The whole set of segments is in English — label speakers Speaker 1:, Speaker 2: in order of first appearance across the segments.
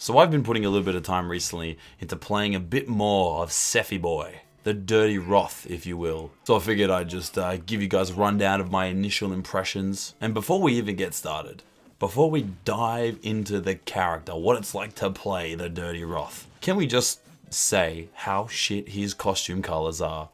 Speaker 1: So I've been putting a little bit of time recently into playing a bit more of Sephi Boy. The dirty Roth, if you will. So I figured I'd just give you guys a rundown of my initial impressions. And before we even get started, before we dive into the character, what it's like to play the dirty Roth, can we just say how shit his costume colors are?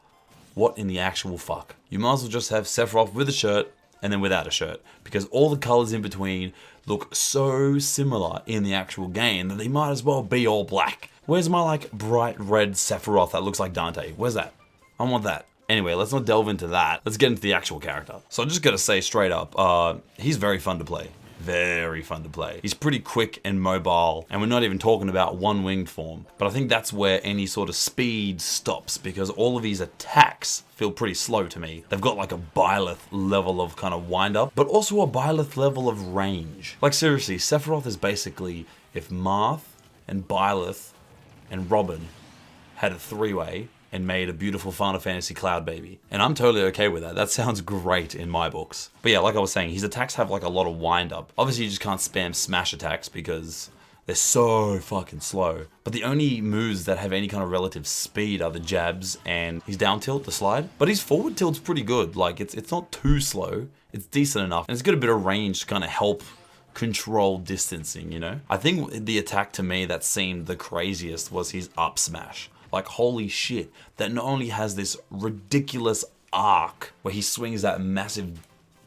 Speaker 1: What in the actual fuck? You might as well just have Sephiroth with a shirt and then without a shirt, because all the colors in between look so similar in the actual game that they might as well be all black. Where's my like bright red Sephiroth that looks like Dante? Where's that? I want that. Anyway, let's not delve into that. Let's get into the actual character. So I'm just gonna say straight up, he's very fun to play. Very fun to play. He's pretty quick and mobile, and we're not even talking about one-winged form. But I think that's where any sort of speed stops, because all of these attacks feel pretty slow to me. They've got like a Byleth level of kind of wind-up, but also a Byleth level of range. Like seriously, Sephiroth is basically if Marth and Byleth and Robin had a three-way and made a beautiful Final Fantasy Cloud baby. And I'm totally okay with that. That sounds great in my books. But yeah, like I was saying, his attacks have like a lot of wind up. Obviously you just can't spam smash attacks because they're so fucking slow. But the only moves that have any kind of relative speed are the jabs and his down tilt, the slide. But his forward tilt's pretty good. Like it's not too slow. It's decent enough. And it's got a bit of range to kind of help control distancing, you know? I think the attack to me that seemed the craziest was his up smash. Like, holy shit, that not only has this ridiculous arc where he swings that massive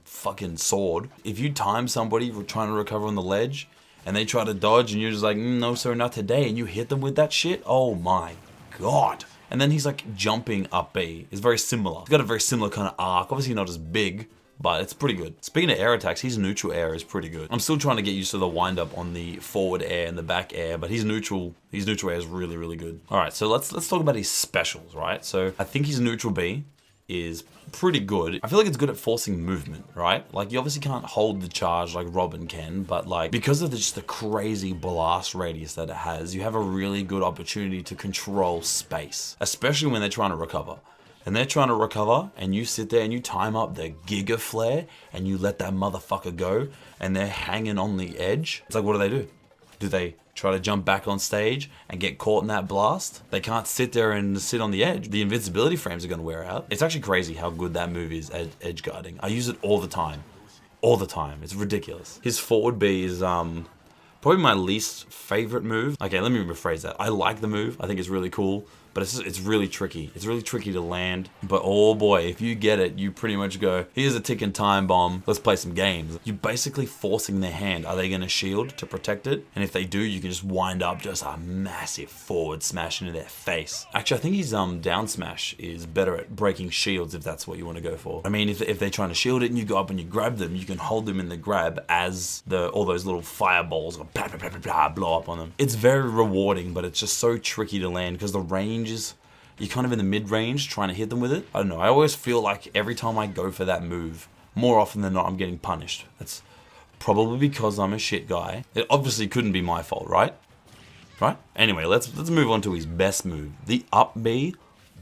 Speaker 1: fucking sword. If you time somebody trying to recover on the ledge and they try to dodge and you're just like, no sir, not today, and you hit them with that shit, oh my god. And then he's like jumping up B. It's very similar. It's got a very similar kind of arc. Obviously not as big, but it's pretty good. Speaking of air attacks, his neutral air is pretty good. I'm still trying to get used to the wind up on the forward air and the back air, but his neutral air is really, really good. All right, so let's talk about his specials, right? So I think his neutral B is pretty good. I feel like it's good at forcing movement, right? Like you obviously can't hold the charge like Robin can, but like because of just the crazy blast radius that it has, you have a really good opportunity to control space, especially when they're trying to recover. And they're trying to recover, and you sit there and you time up the Giga Flare, and you let that motherfucker go, and they're hanging on the edge. It's like, what do? Do they try to jump back on stage and get caught in that blast? They can't sit there and sit on the edge. The invincibility frames are going to wear out. It's actually crazy how good that move is at edge guarding. I use it all the time. All the time. It's ridiculous. His forward B is probably my least favorite move. Okay, let me rephrase that. I like the move. I think it's really cool. But it's really tricky. It's really tricky to land. But oh boy, if you get it, you pretty much go, here's a ticking time bomb. Let's play some games. You're basically forcing their hand. Are they going to shield to protect it? And if they do, you can just wind up just a massive forward smash into their face. Actually, I think his down smash is better at breaking shields if that's what you want to go for. I mean, if they're trying to shield it and you go up and you grab them, you can hold them in the grab as all those little fireballs go blah, blah, blah, blah, blah, blow up on them. It's very rewarding, but it's just so tricky to land because the range you're kind of in the mid-range trying to hit them with it. I don't know, I always feel like every time I go for that move, more often than not, I'm getting punished. That's probably because I'm a shit guy. It obviously couldn't be my fault, right? Right? Anyway, let's move on to his best move. The up B.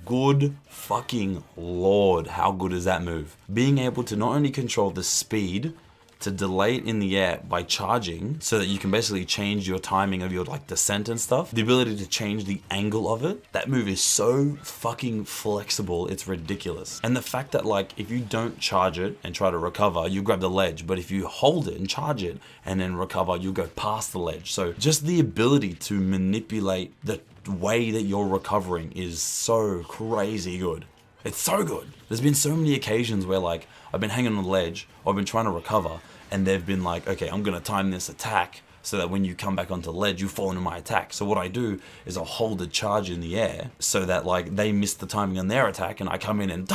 Speaker 1: Good fucking lord, how good is that move? Being able to not only control the speed, to delay it in the air by charging so that you can basically change your timing of your like descent and stuff. The ability to change the angle of it. That move is so fucking flexible, it's ridiculous. And the fact that like if you don't charge it and try to recover, you grab the ledge, but if you hold it and charge it and then recover, you'll go past the ledge. So just the ability to manipulate the way that you're recovering is so crazy good. It's so good. There's been so many occasions where like I've been hanging on the ledge or I've been trying to recover and they've been like, okay, I'm going to time this attack so that when you come back onto the ledge, you fall into my attack. So what I do is I'll hold the charge in the air so that like they miss the timing on their attack and I come in and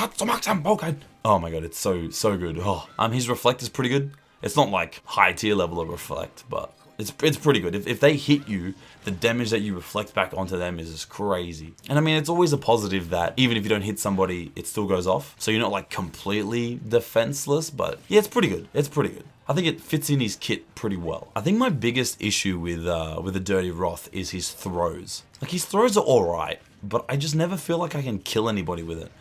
Speaker 1: oh my god, it's so good. Oh, his reflect is pretty good. It's not like high tier level of reflect, but it's pretty good. If they hit you, the damage that you reflect back onto them is just crazy. And I mean, it's always a positive that even if you don't hit somebody, it still goes off. So you're not like completely defenseless, but yeah, it's pretty good. It's pretty good. I think it fits in his kit pretty well. I think my biggest issue with the Dirty Roth is his throws. Like his throws are alright, but I just never feel like I can kill anybody with it.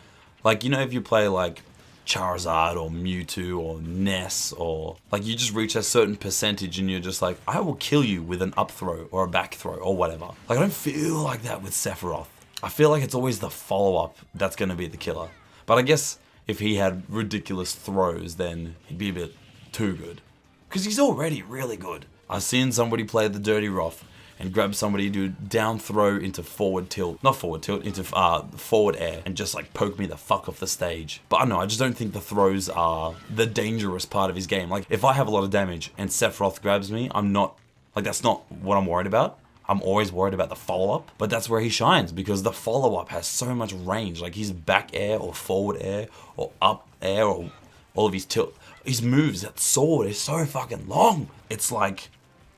Speaker 1: Like, you know, if you play like Charizard or Mewtwo or Ness, or like you just reach a certain percentage and you're just like, I will kill you with an up throw or a back throw or whatever. Like I don't feel like that with Sephiroth. I feel like it's always the follow-up that's going to be the killer. But I guess if he had ridiculous throws, then he'd be a bit too good. Because he's already really good. I've seen somebody play the Dirty Roth and grab somebody, do down throw into forward tilt. Not forward tilt, into forward air. And just like poke me the fuck off the stage. But I don't know, I just don't think the throws are the dangerous part of his game. Like if I have a lot of damage and Sephiroth grabs me, I'm not, like that's not what I'm worried about. I'm always worried about the follow-up, but that's where he shines because the follow-up has so much range. Like his back air or forward air or up air or all of his tilt. His moves, that sword is so fucking long. It's like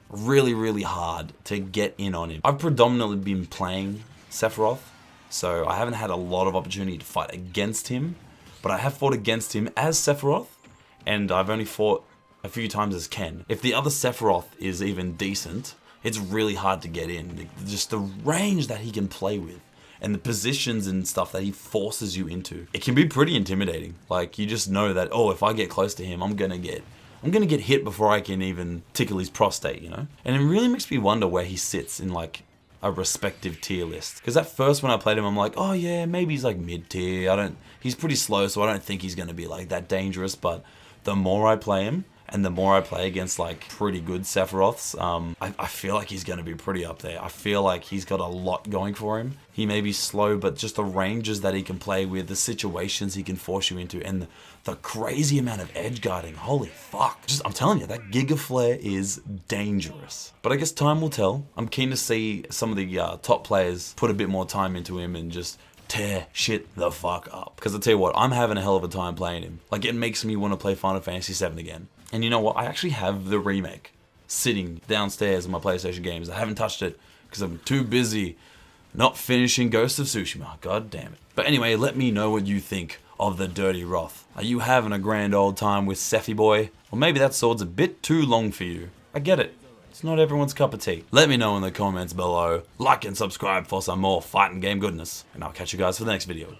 Speaker 1: really, really hard to get in on him. I've predominantly been playing Sephiroth, so I haven't had a lot of opportunity to fight against him, but I have fought against him as Sephiroth, and I've only fought a few times as Ken. If the other Sephiroth is even decent, it's really hard to get in. Just the range that he can play with and the positions and stuff that he forces you into. It can be pretty intimidating. Like you just know that, oh, if I get close to him, I'm gonna get hit before I can even tickle his prostate, you know? And it really makes me wonder where he sits in like a respective tier list. Because at first when I played him, I'm like, oh yeah, maybe he's like mid-tier. He's pretty slow, so I don't think he's gonna be like that dangerous. But the more I play him, and the more I play against like pretty good Sephiroths, I feel like he's going to be pretty up there. I feel like he's got a lot going for him. He may be slow, but just the ranges that he can play with, the situations he can force you into, and the crazy amount of edge guarding. Holy fuck. I'm telling you, that Giga Flare is dangerous. But I guess time will tell. I'm keen to see some of the top players put a bit more time into him and just tear shit the fuck up. Because I'll tell you what, I'm having a hell of a time playing him. Like it makes me want to play Final Fantasy VII again. And you know what? I actually have the remake sitting downstairs in my PlayStation games. I haven't touched it because I'm too busy not finishing Ghost of Tsushima. God damn it. But anyway, let me know what you think of the Dirty Roth. Are you having a grand old time with Sephi Boy? Or maybe that sword's a bit too long for you. I get it. It's not everyone's cup of tea. Let me know in the comments below. Like and subscribe for some more fighting game goodness. And I'll catch you guys for the next video.